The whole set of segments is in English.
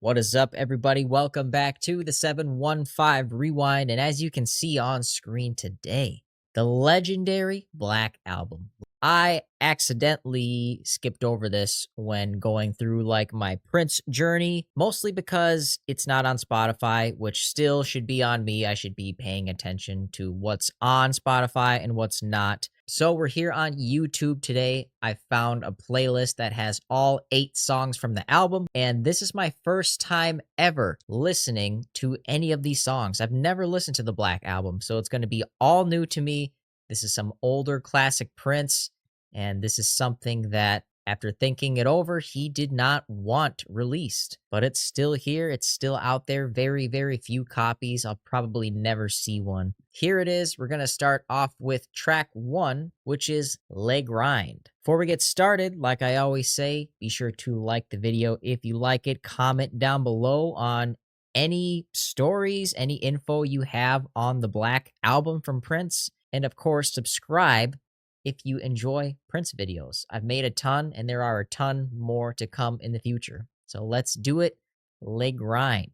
What is up, everybody? Welcome back to the 715 Rewind. And as you can see on screen today, the legendary Black Album. I accidentally skipped over this when going through like my Prince journey, mostly because it's not on Spotify, which still should be on me. I should be paying attention to what's on Spotify and what's not. So we're here on YouTube today. I found a playlist that has all 8 songs from the album, and this is my first time ever listening to any of these songs. I've never listened to the Black Album, so it's going to be all new to me. This is some older classic Prince, and this is something that, after thinking it over, he did not want released. But it's still here. It's still out there. Very, very few copies. I'll probably never see one. Here it is. We're going to start off with track 1, which is Le Grind. Before we get started, like I always say, be sure to like the video if you like it. Comment down below on any stories, any info you have on the Black Album from Prince. And of course, subscribe if you enjoy Prince videos. I've made a ton, and there are a ton more to come in the future. So let's do it. Le Grind.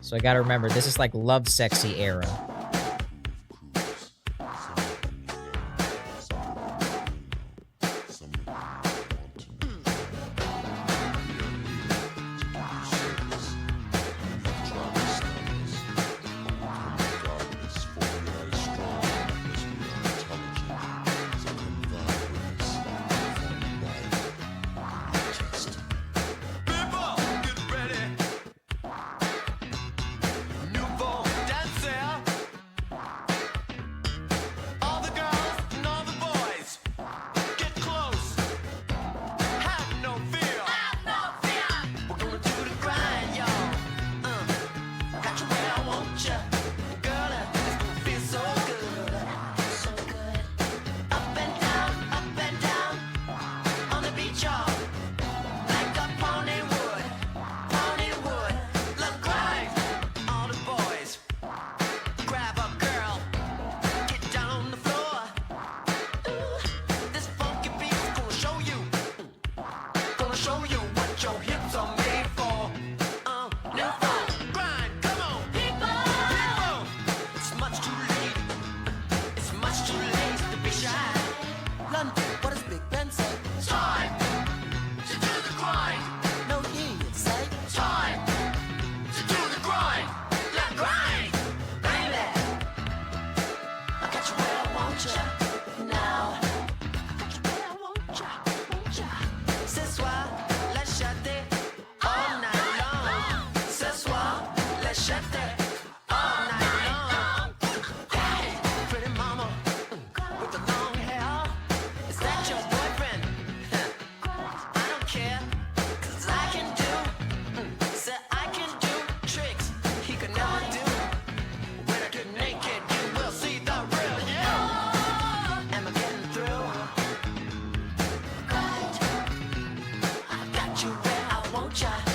So I gotta remember, this is like Love Sexy era.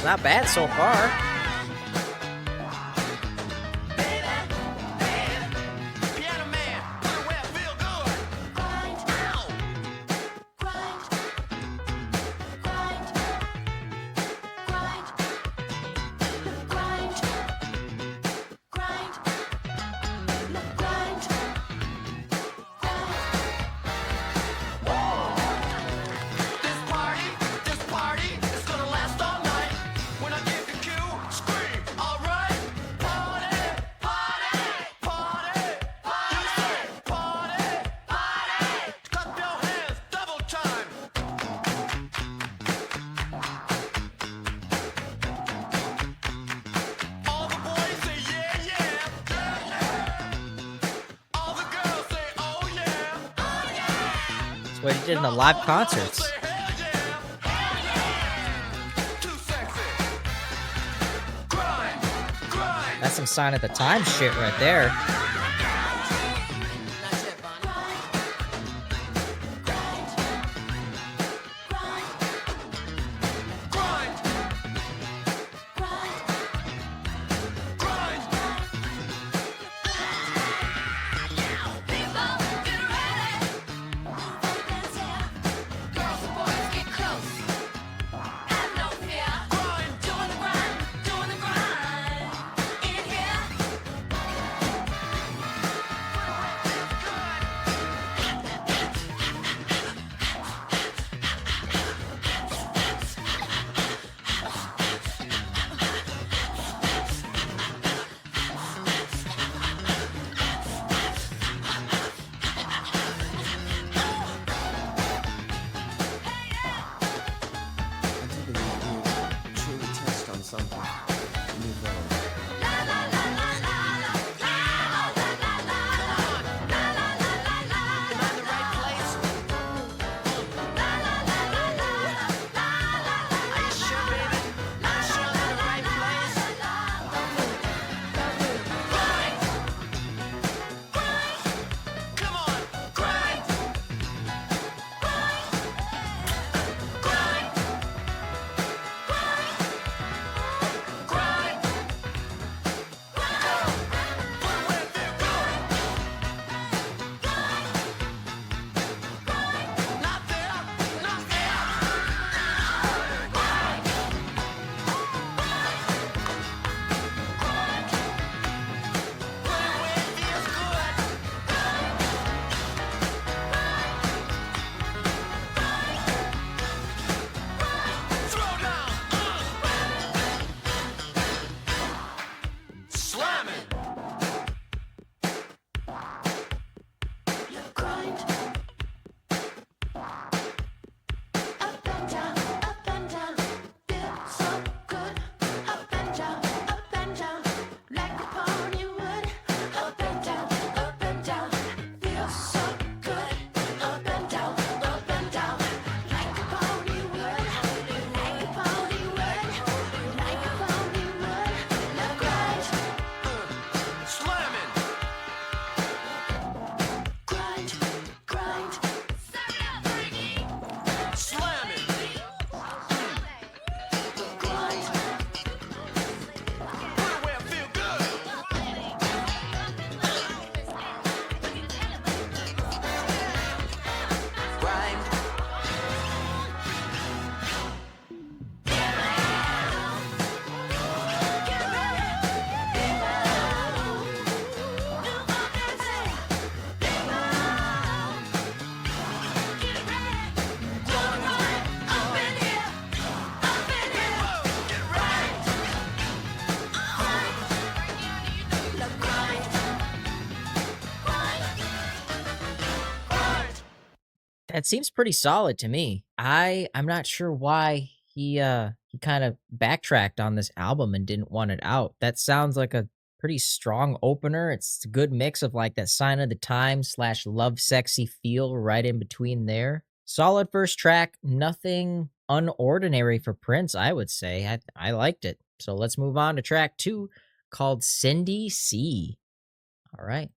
Not bad so far. What he did in the live concerts. That's some Sign of the Times shit right there. That seems pretty solid to me. I'm not sure why he kind of backtracked on this album and didn't want it out. That sounds like a pretty strong opener. It's a good mix of like that Sign of the Times slash love sexy feel right in between there. Solid first track, nothing unordinary for Prince, I would say. I liked it. So let's move on to track 2 called Cindy C. All right.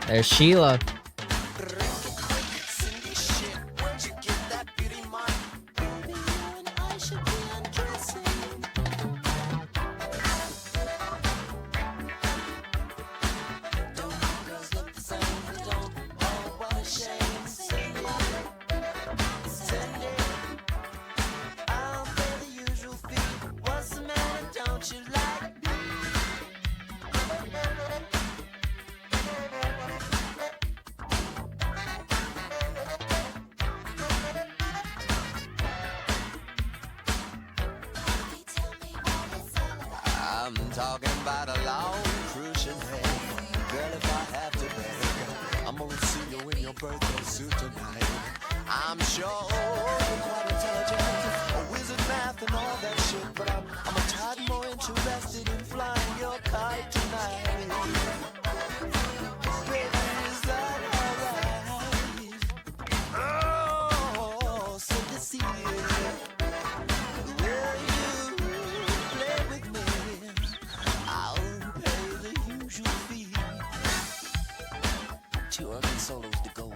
There's Sheila. Talking about a long crucial day. Girl, if I have to beg, I'm gonna see you in your birthday suit tonight. I'm sure you're quite intelligent, a wizard math and all that shit, but I'm a tad more interested in flying your kite tonight. Baby, is that alright? Oh, so you see it. Solos to go.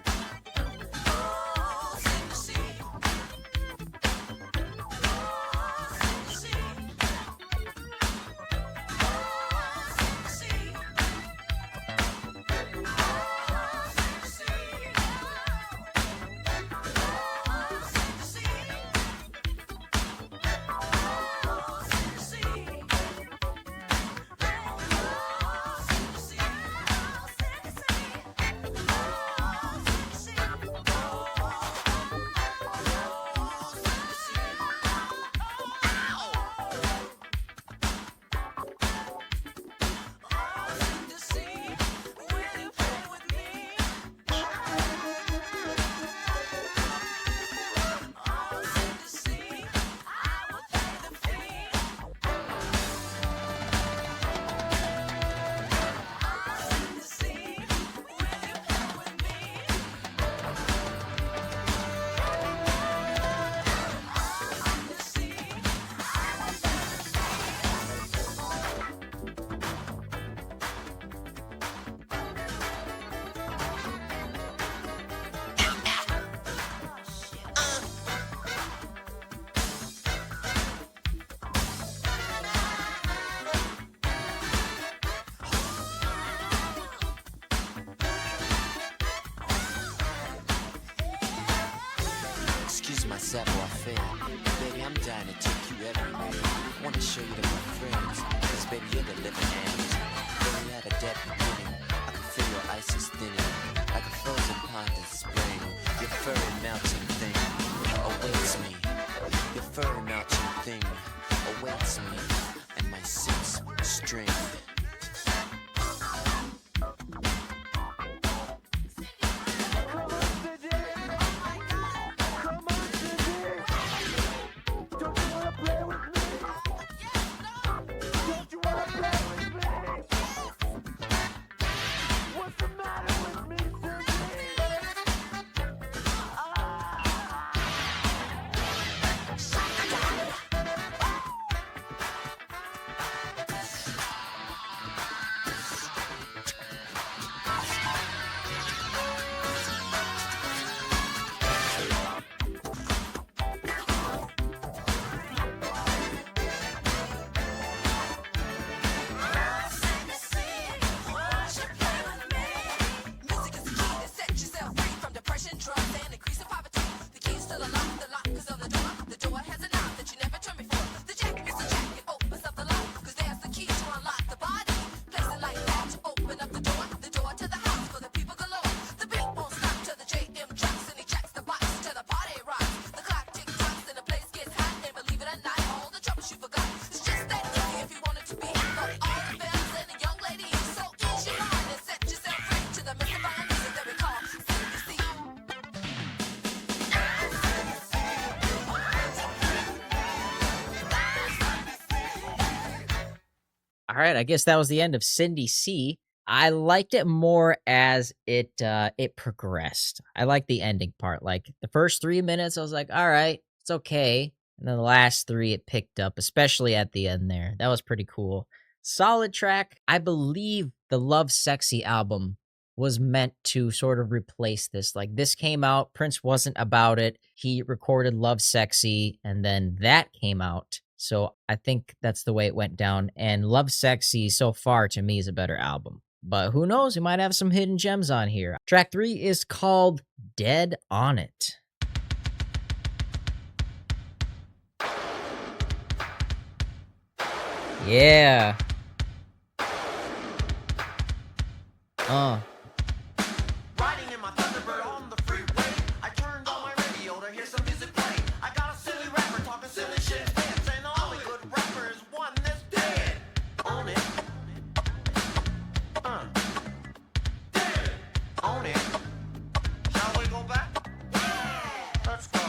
Savoir-faire. Baby, I'm dying to take you everywhere. Wanna show you to my friends, cause baby, you're the living end. Baby, you had a dead beginning, fur melting thing awaits me and my six string. All right, I guess that was the end of Cindy C. I liked it more as it progressed. I like the ending part. Like the first 3 minutes, I was like, all right, it's okay. And then the last 3, it picked up, especially at the end there. That was pretty cool. Solid track. I believe the Love Sexy album was meant to sort of replace this. Like this came out, Prince wasn't about it. He recorded Love Sexy, and then that came out. So I think that's the way it went down. And Love Sexy so far to me is a better album. But who knows? We might have some hidden gems on here. Track 3 is called Dead on It. Yeah. Riding in my Thunderbird on the freeway, I turned on my radio to hear some music play. I got a silly rapper talking silly shit instead, saying the only good rapper is one that's dead on it. Dead on it. Shall we go back? Let's go.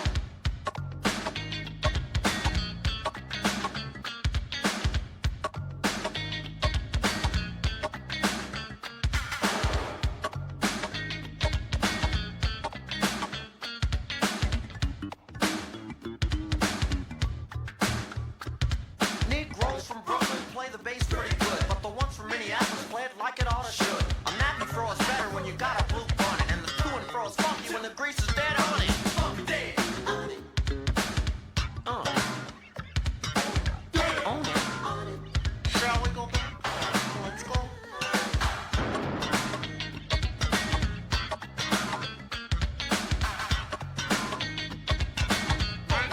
Negroes from Brooklyn play the bass pretty good, but the ones from Minneapolis play it like it oughta should. A nappy throw is better when you got a blue bonnet, and the to and fro is funky when the grease is dead on it. Funky dead on it. Dead on it. Shall we go back? Let's go.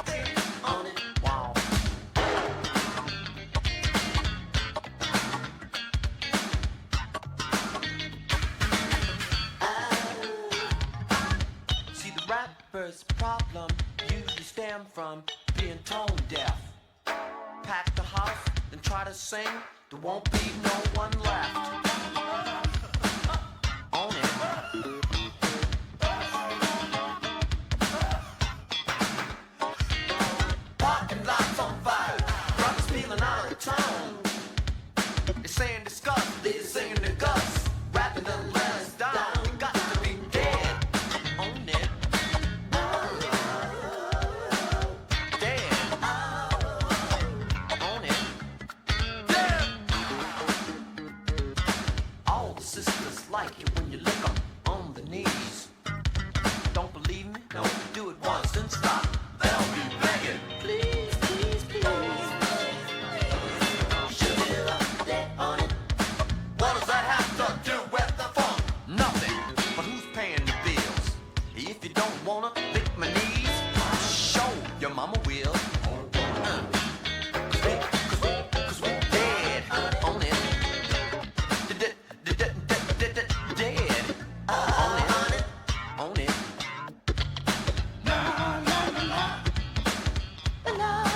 Dead on it. Wow. See, the rapper's problem usually stem from being tone deaf. Pack the house, then try to sing, there won't be no one left. On it. Parking lots on fire, brothers feeling out of tone. They're saying disgust, they're singing the guts. Rapping doesn't let us down, we got to be dead on it. Dead on it. Dead. All the sisters like it when you lick them on the knees. Don't believe me? No, do it once and stop. They'll be begging. Please, please, please. Should it up, dead on it. What does that have to do with the funk? Nothing. But who's paying the bills? If you don't wanna lick my knees, show your mama will. Cause we dead on it. Dead on it. On it. La, la, la, la. La.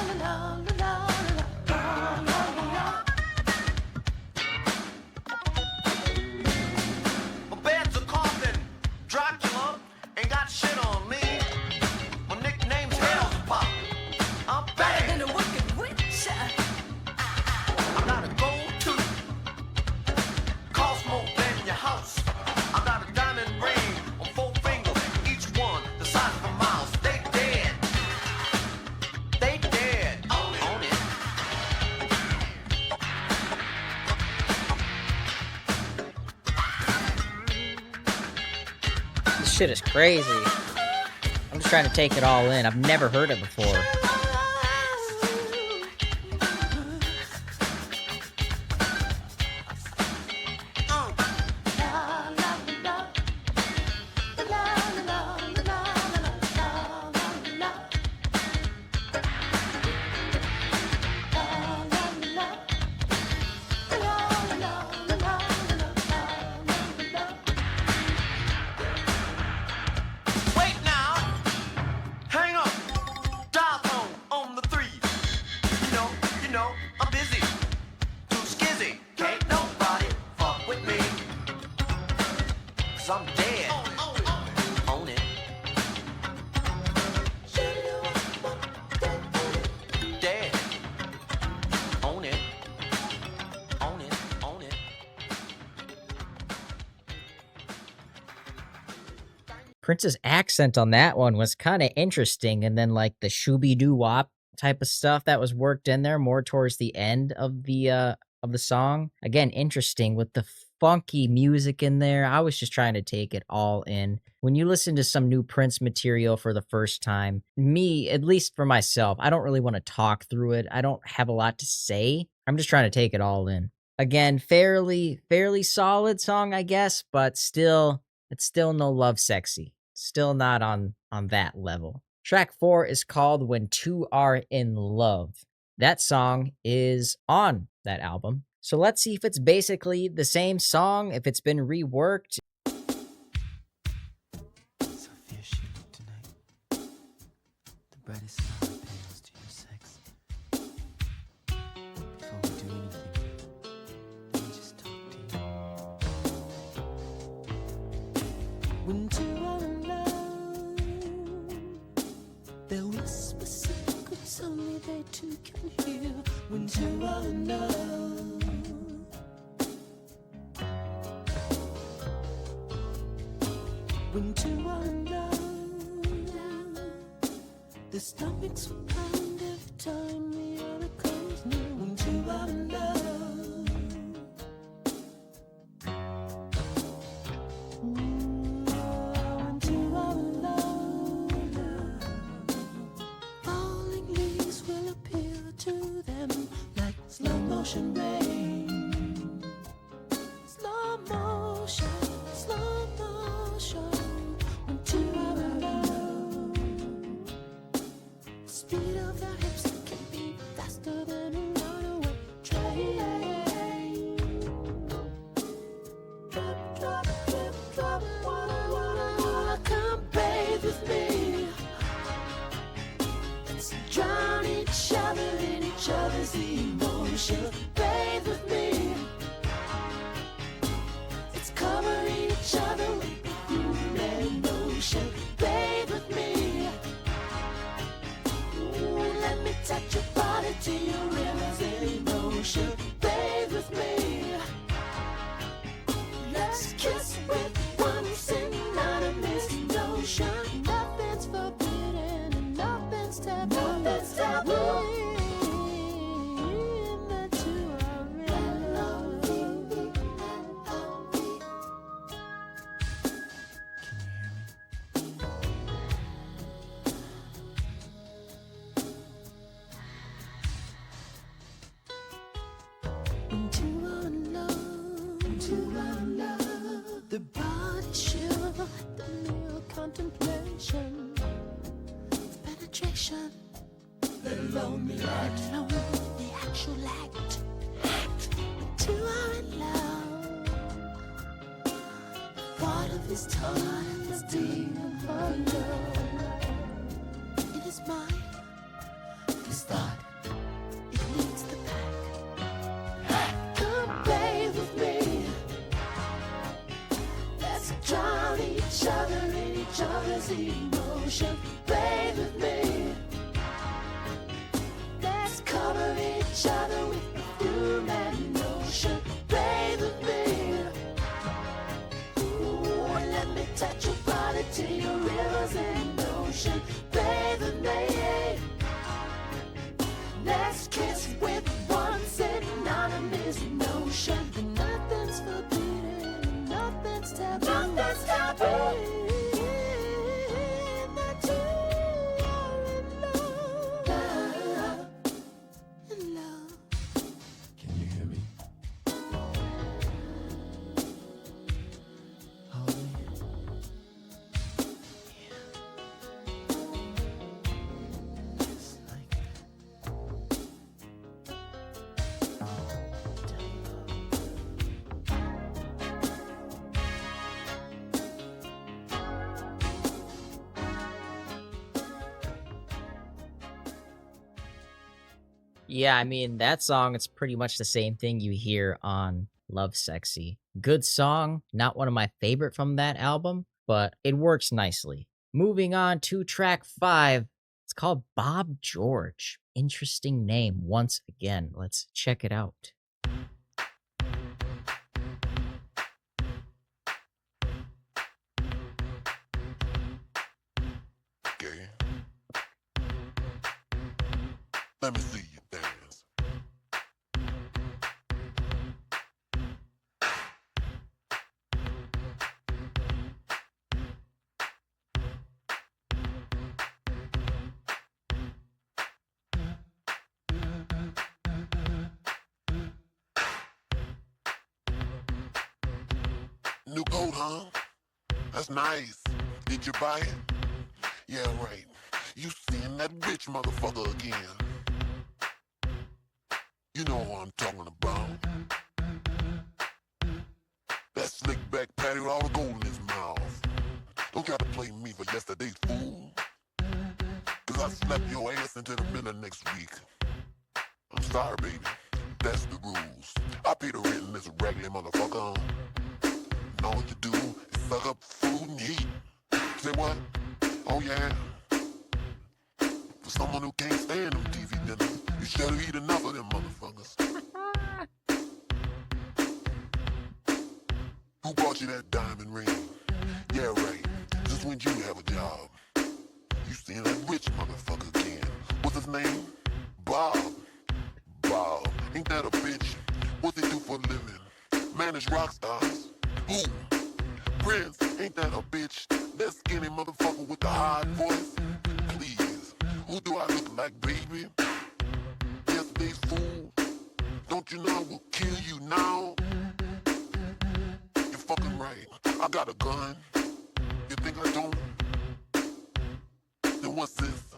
shit is crazy. I'm just trying to take it all in. I've never heard it before. Wait now, hang on, dial tone on the three. You know, I'm busy, too skizzy. Can't nobody fuck with me, 'cause I'm dead. Own it. Dead. Own it. Own it. Own it. Prince's accent on that one was kind of interesting, and then like the shooby doo wop type of stuff that was worked in there more towards the end of the song. Again, interesting with the funky music in there. I was just trying to take it all in. When you listen to some new Prince material for the first time, me, at least for myself, I don't really want to talk through it. I don't have a lot to say. I'm just trying to take it all in. Again, fairly solid song, I guess, but still, it's still no Love Sexy. Still not on that level. Track 4 is called When Two Are in Love. That song is on that album. So let's see if it's basically the same song, if it's been reworked. Sophia, she look tonight. The brightest star appeals to your sex. Before we do anything, let me just talk to you. When two are in love, they'll whisper secrets only they two can hear. When two are in love, when two are in love, the stomachs will pound every time the other comes near. When two are in love, when two are in love, falling leaves will appear to them like slow motion rain. Slow motion, slow motion. When two are in love, the speed of their hips can be faster than a runaway train. Drop, drop, drip, drop. Wanna come bathe with me? Let's drown each other in each other's emotion. Bathe with me. Let's cover each other with perfume and lotion. Bathe with me. Ooh, let me touch your body to your rivers in emotion. Bathe with me. Let's kiss with one synonymous notion. Nothing's forbidden and nothing's taboo. Nothing's taboo. And the two are in love. Can you hear me? When two are in love, when two are in love, the body shiver at the mere contemplation of penetration. Let alone the act, the actual act. When two are in love, the thought of his tongue is deep under. It is mine, this thought, it leads the pack. Come bathe with me. Let's drown each other in each other's emotion. Bathe with me. Let's cover each other with perfume and lotion. Bathe with me. Ooh, let me touch your body to your rivers and ocean. Bathe with me. Let's kiss with one synonymous notion. Nothing's forbidden, nothing's taboo. Nothing's taboo. Yeah, I mean, that song, it's pretty much the same thing you hear on Love Sexy. Good song, not one of my favorite from that album, but it works nicely. Moving on to track 5. It's called Bob George. Interesting name once again. Let's check it out. Okay. Let me see you dance. New coat, huh? That's nice. Did you buy it? Yeah, right. You seeing that rich motherfucker again. You know who I'm talking about. That slick back patty with all the gold in his mouth. Don't try to play me for yesterday's fool. Cause I slap your ass into the middle of next week. I'm sorry, baby. That's the rules. I pay the rent in this raggedy motherfucker. And all you do is suck up food and eat. Say what? Oh yeah. For someone who can't stand them TV dinners, you should have eaten enough of them motherfuckers. Who bought you that diamond ring? Yeah, right. Just when you have a job. You seen that rich motherfucker again. What's his name? Bob. Bob. Ain't that a bitch? What's he do for a living? Manage rock stars. Who? Prince. Ain't that a bitch? That skinny motherfucker with the high voice? Please. Who do I look like, baby? Yesterday's fool. Don't you know I will kill you now? You're fucking right. I got a gun. You think I don't? Then what's this?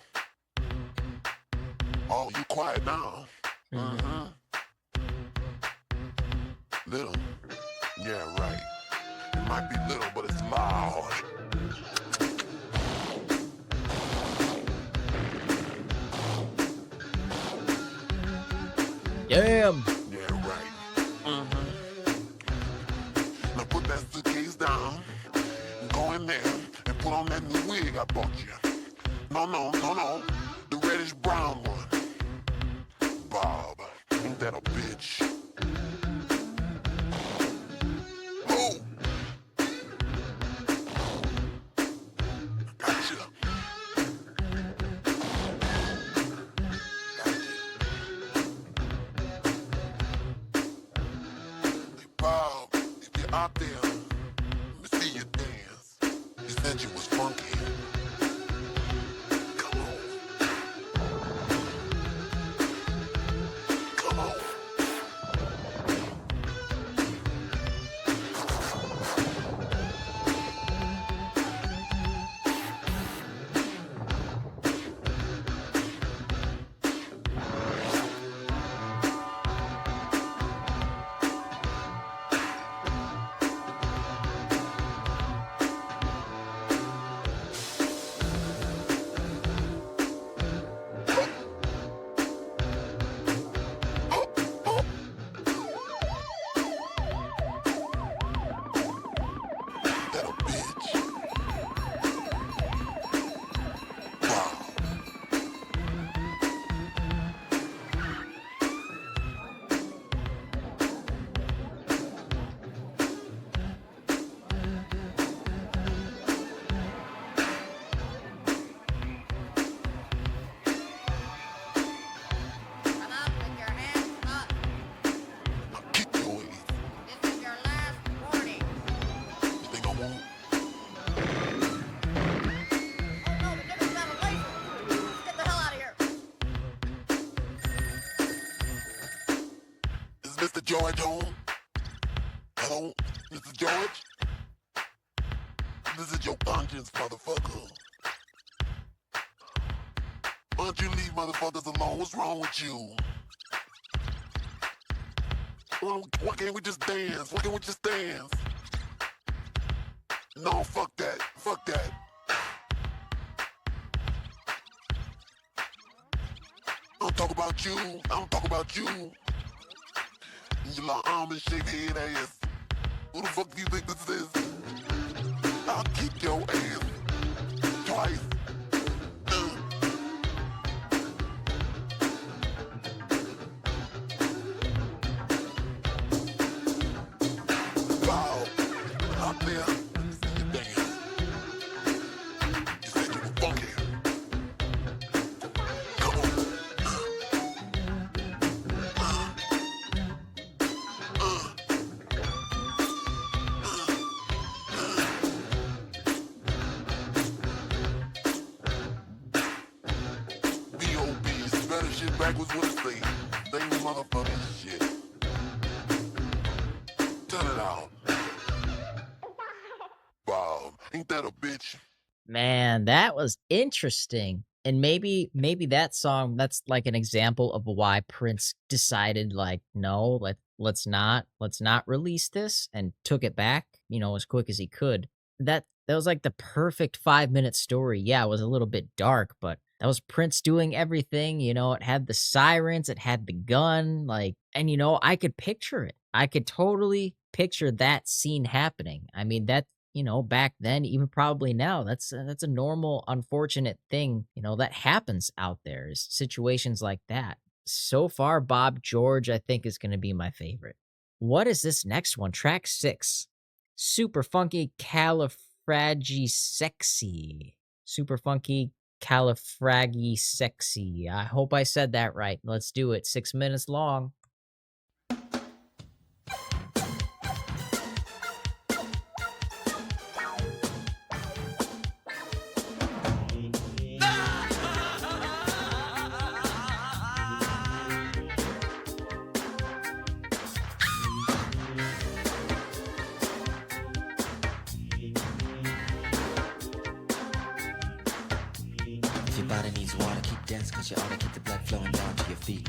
Oh, you quiet now. Mm-hmm. Little. Yeah, right. It might be little, but it's loud. Damn. Yeah, right. Mm-hmm. Now put that suitcase down and go in there and put on that new wig I bought you. No. The reddish brown one. Bob, ain't that a bitch? Oh! Gotcha. Hey, Bob, if you're out there, let me see you dance. You said you was funky. Come on. Come on. That a bitch. Wow. Come up with your hands up. Now kick your ass. This is your last warning. You think I won't? Oh no, the nigga's got a laser. Get the hell out of here. Is Mr. George home? Hello, Mr. George? This is your conscience, motherfucker. Why don't you leave motherfuckers alone? What's wrong with you? Why can't we just dance? Why can't we just dance? No, fuck that. Fuck that. Don't talk about you. I don't talk about you. You little almond shaped head ass. Who the fuck do you think this is? I'll kick your ass twice. Wow, out there, you dance. You said you were funky. Come on. B.O.B. Better shit backwards with a thing. Same motherfucking shit. Turn it out. Wow, ain't that a bitch? Man, that was interesting. And maybe that song, that's like an example of why Prince decided like, no, let's not release this, and took it back, as quick as he could. That was like the perfect 5-minute story. Yeah, it was a little bit dark, but that was Prince doing everything, it had the sirens, it had the gun, and I could picture it. I could totally picture that scene happening. I mean, that back then, even probably now, that's a normal, unfortunate thing, that happens out there, is situations like that. So far, Bob George, I think, is going to be my favorite. What is this next one? Track 6. Superfunkycalifragisexy. Superfunkycalifragisexy. I hope I said that right. Let's do it. 6 minutes long. If your body needs water, keep dense, cause you ought to keep the blood flowing down to your feet.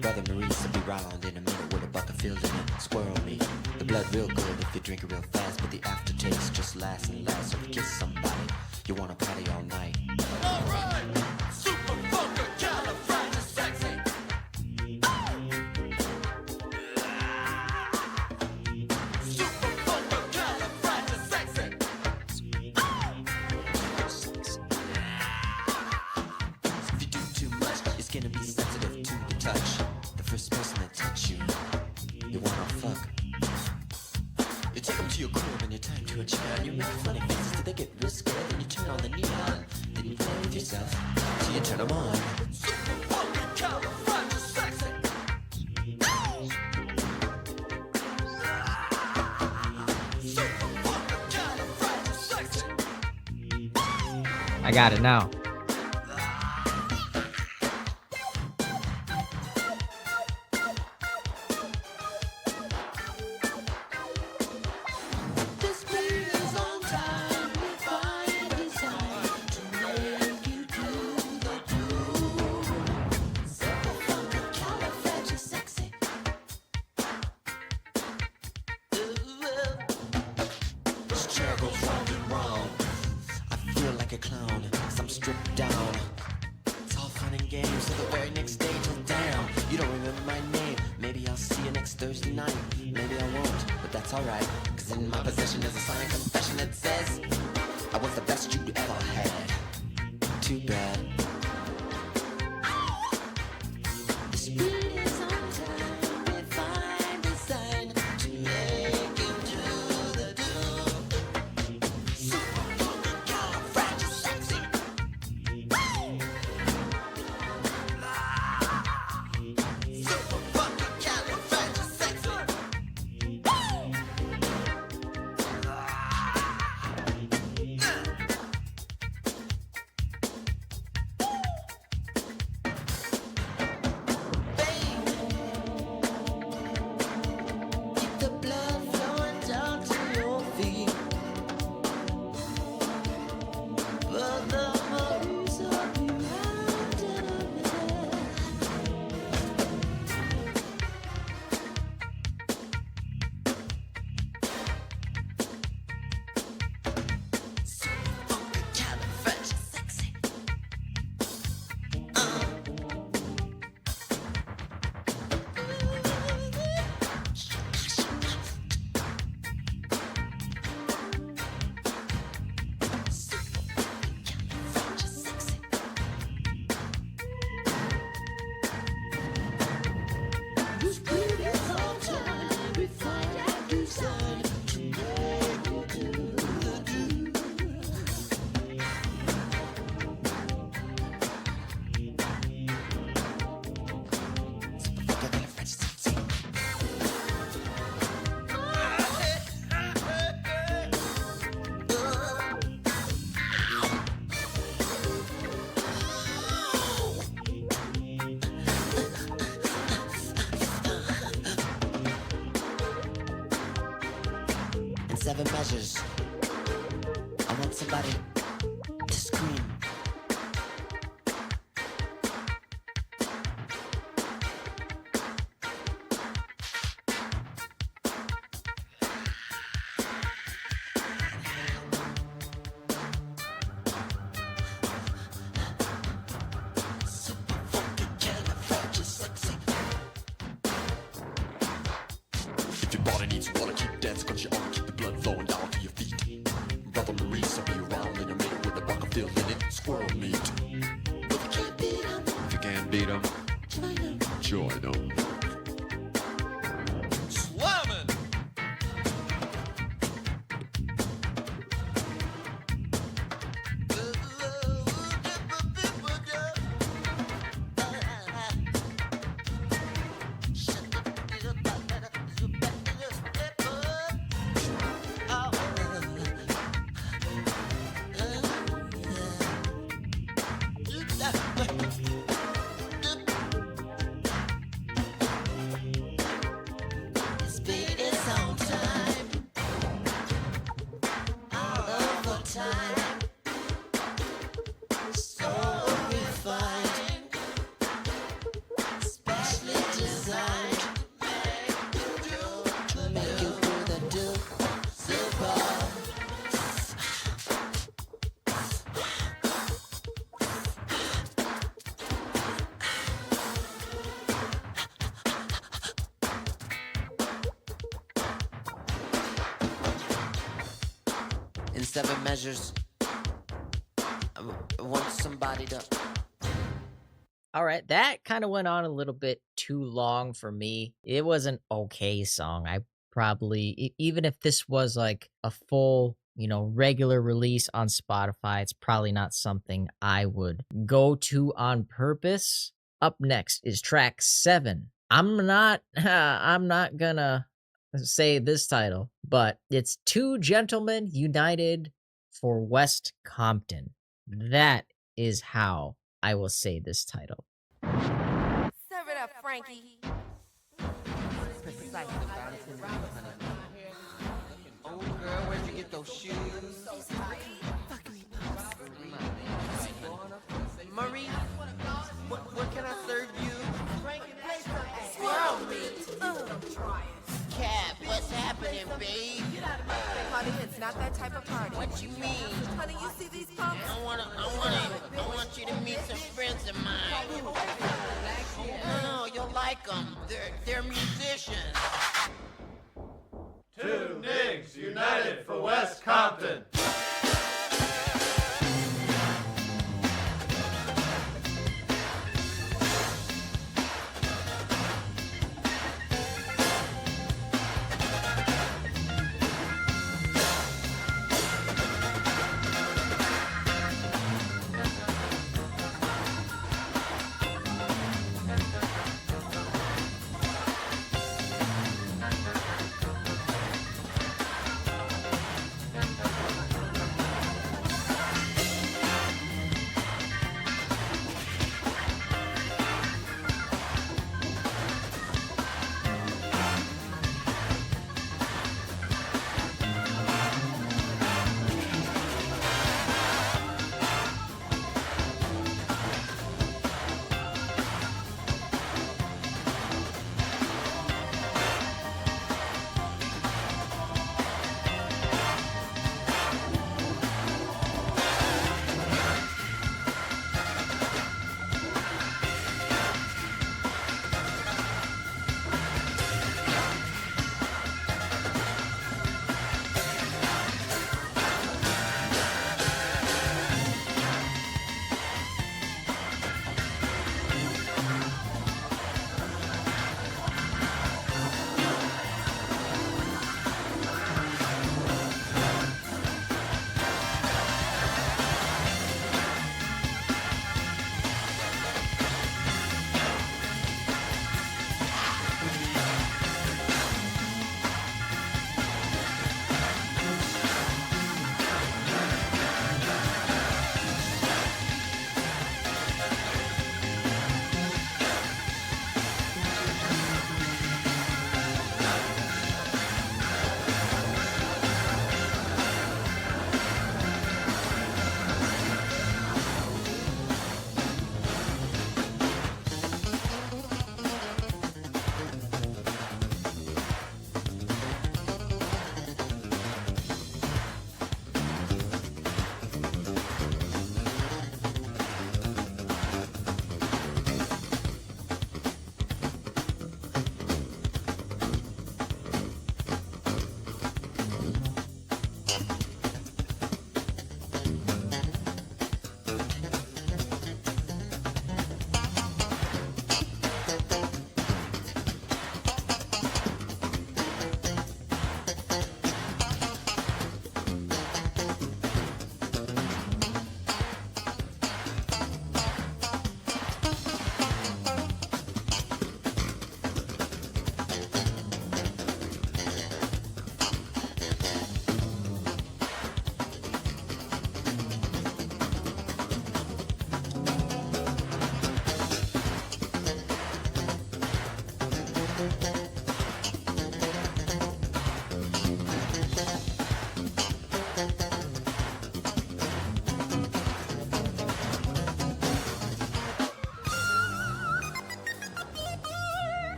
Brother Maurice will be round in a minute with a bucket filled in it. Squirrel meat. The blood real good if you drink it real fast, but the aftertaste just lasts and lasts. So if you kiss somebody, you wanna party all night. Alright, Superfunkycalifragisexy. Superfunkycalifragisexy. If you do too much, your skin will be sensitive to the touch. The first person that touch you, you wanna fuck. You take them to your crib and you tie them to a chair. You make funny faces till they get real scared. Then you turn on the neon. Then you play with yourself till you turn them on. Superfunkycalifragisexy. Superfunkycalifragisexy. I got it now. This beat is on time, refined design to make you do the do. Superfunkycalifragisexy. This chair goes round and round. I feel like a clown, 'cause I'm stripped down. It's all fun and games till the very next day till damn. You don't remember my name. Maybe I'll see you next Thursday night. Maybe I won't, but that's alright. 'Cause in my possession is a signed confession that says I was the best you ever had. Too bad. This beat is on time, refined design to make you do the do. Superfunkycalifragisexy. Superfunkycalifragisexy. In 7 measures, I want somebody to scream. Superfunkycalifragisexy. If your body needs water, keep dancing, cause you only keep the blood flowing down to your feet. Brother Maurice, I'll be around in a minute with a buck of field in it, squirrel meat. If you can't beat 'em, If you can't beat 'em, join 'em. join 'em. Slamming! This beat is on time, all over time, so refined, specially designed to make you do the do super. In 7 measures, I want somebody to. All right, that kind of went on a little bit too long for me. It was an okay song. I probably, even if this was like a full, regular release on Spotify, it's probably not something I would go to on purpose. Up next is track 7. I'm not gonna say this title, but it's Two Gentlemen United for West Compton. That is how I will say this title. Serve it up, Frankie. Oh, girl, where'd you get those shoes? Marie, what can I serve you? Squirrel meat. Cat, what's happening, babe? Honey, it's not that type of party. What you mean? Honey, you see these punks? I want you to meet some friends of mine. No, you'll like them. They're musicians. Two Nigs united for West Compton.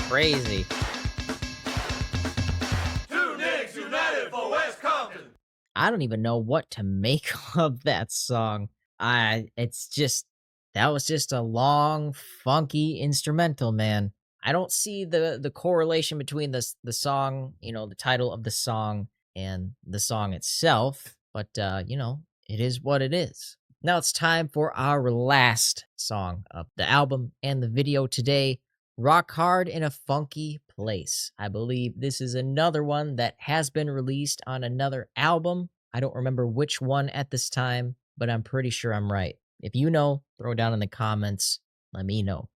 Crazy. Two Nicks united for West Compton. I don't even know what to make of that song. It's just, that was just a long, funky instrumental, man. I don't see the correlation between the song, you know, the title of the song and the song itself, but you know, it is what it is. Now it's time for our last song of the album and the video today, Rockhard in a Funky Place. I believe this is another one that has been released on another album. I don't remember which one at this time, but I'm pretty sure I'm right. If you know, throw it down in the comments. Let me know.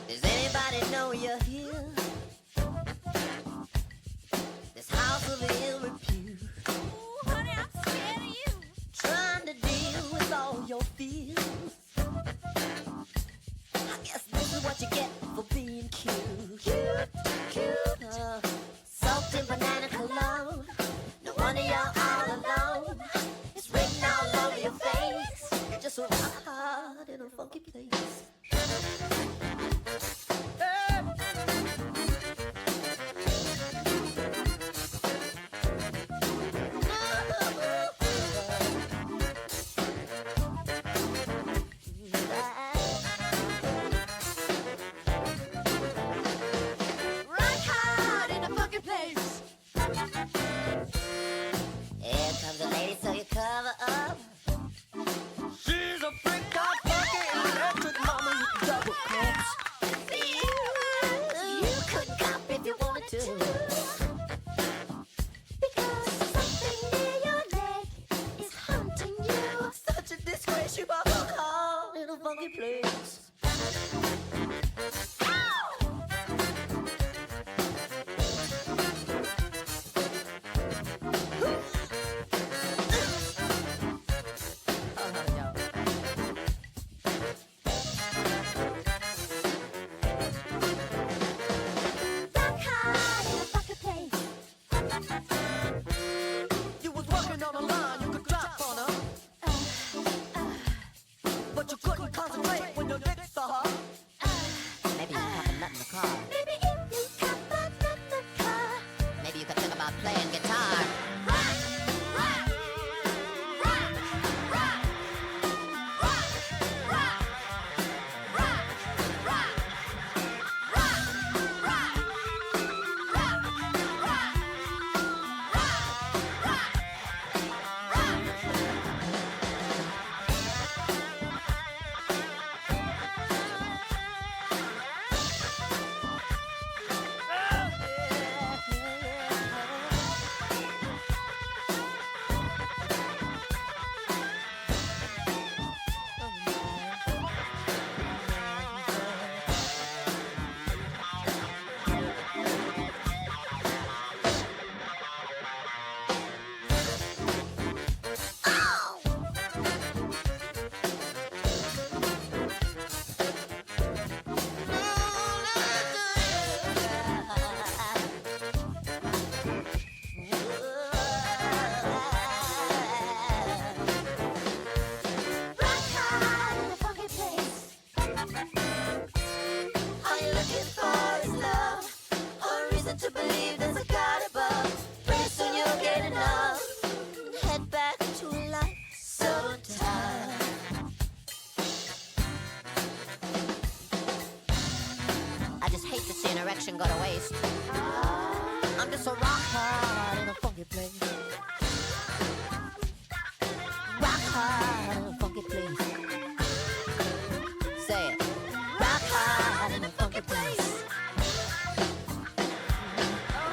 Does anybody know you're here? This house of ill repute. Ooh, honey, I'm scared of you. Trying to deal with all your fears. I guess this is what you get for being cute. Cute, cute. It's a rock hard in a funky place. Rock hard in a funky place. Say it. Rock hard in a funky place.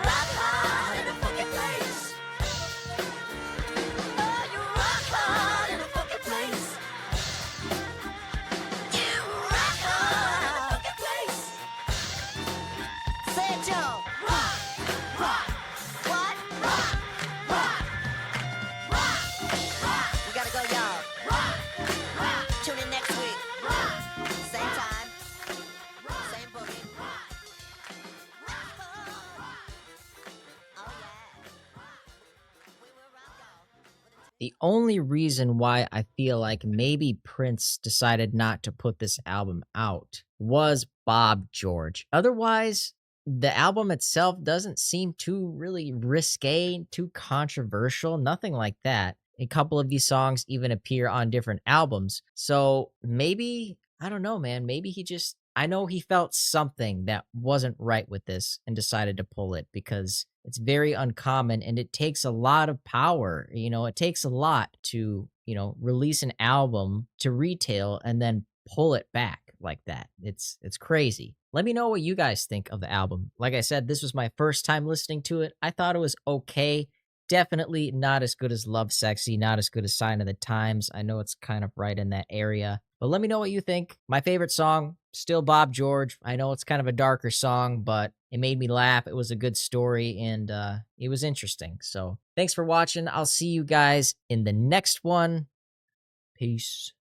Rock hard in a funky place. Oh, you rock hard in a funky place. You rock hard in a funky place. Say it, Joe. Rock, rock. What? Rock, rock, rock, rock. We gotta go, y'all. Rock, rock. Tune in next week. Rock. Same time. Same boogie. Rock. Rock. Oh, yeah. We will rock y'all. The only reason why I feel like maybe Prince decided not to put this album out was Bob George. Otherwise, the album itself doesn't seem too really risque, too controversial, nothing like that. A couple of these songs even appear on different albums. So maybe, I don't know, man, maybe he just, I know he felt something that wasn't right with this and decided to pull it because it's very uncommon and it takes a lot of power. You know, it takes a lot to, you know, release an album to retail and then pull it back like that. It's crazy. Let me know what you guys think of the album. Like I said, this was my first time listening to it. I thought it was okay. Definitely not as good as Love Sexy, not as good as Sign of the Times. I know it's kind of right in that area. But let me know what you think. My favorite song, still Bob George. I know it's kind of a darker song, but it made me laugh. It was a good story, and it was interesting. So thanks for watching. I'll see you guys in the next one. Peace.